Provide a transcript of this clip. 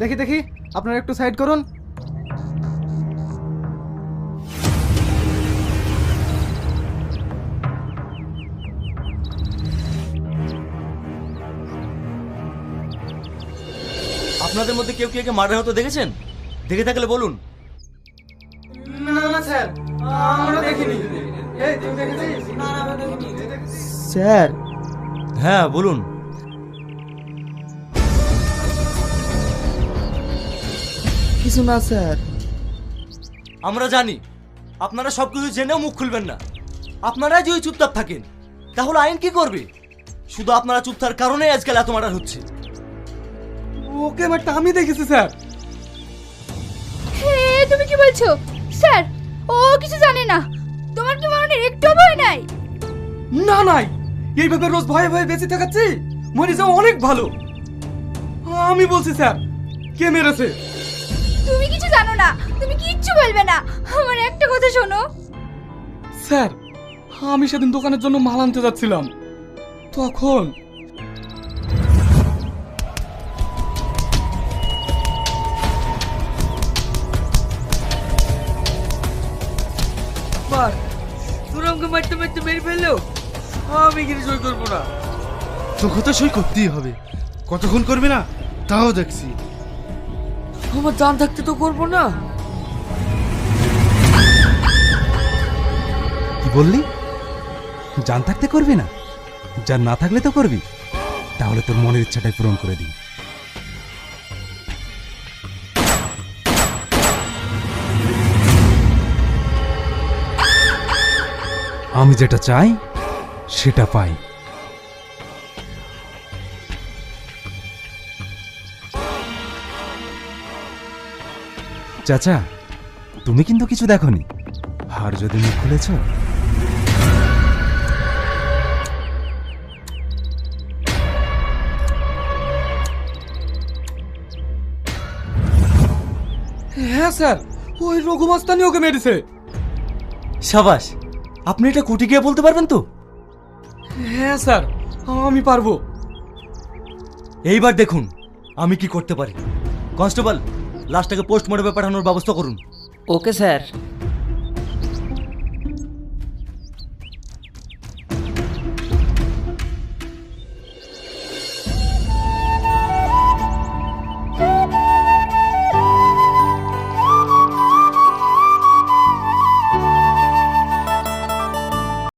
দেখি দেখি, আপনারা একটু সাইড করুন। আপনাদের মধ্যে কেউ কি একে মার্ডার হতে দেখেছেন? দেখে থাকলে বলুন। না না স্যার, আমরা দেখিনি। এই তুই দেখেছিস? না না, আমরা দেখিনি স্যার। হ্যাঁ বলুন। কিছু না স্যার। আমরা জানি আপনারা সবকিছু জেনেও মুখ খুলবেন না। আপনারা যদি চুপচাপ থাকেন তাহলে আইন কি করবে? শুধু আপনারা চুপ থাকার কারণে আজকাল এত মার্ডার হচ্ছে। ওকে মারটা আমি দেখেছি স্যার। হে, তুমি কি বলছো স্যার? ও কিছু জানে না। তোমার কি মরণের একটু ভয় নাই? না নাই, এইভাবে রোজ ভয়ে ভয়ে বেঁচে থাকাচ্ছি, মরে যাওয়া অনেক ভালো। আমি বলছি স্যার, কে মেরেছে? তুমি কিছু জানো না, তুমি কিচ্ছু বলবে না। আমার একটা কথা শোনো স্যার, আমি সেদিন দোকানের জন্য মাল আনতে যাচ্ছিলাম, তখন তোর আমাকে মারতে মারতে মেরে ফেললো, আমি কিন্তু সই করবো না। তোকে তো সই করতেই হবে। কতক্ষণ করবি না তাও দেখছি। আমার জান থাকতে তো করবো না। কি বললি? জান থাকতে করবি না? জান না থাকলে তো করবি। তাহলে তোর মনের ইচ্ছাটাই পূরণ করে দিই। আমি যেটা চাই সেটা পাই। চাচা, তুমি কিন্তু কিছু দেখোনি। আর যদি মুখ খুলেছ, হ্যাঁ স্যার, ওই রঘু মাস্তানি ওকে মেরেছে। সাবাস, আপনি এটা কোর্টে গিয়ে বলতে পারবেন তো? হ্যাঁ স্যার, আমি পারবো। এইবার দেখুন আমি কি করতে পারি। কনস্টেবল, লাশটাকে পোস্টমর্টমে পাঠানোর ব্যবস্থা করুন। Okay sir.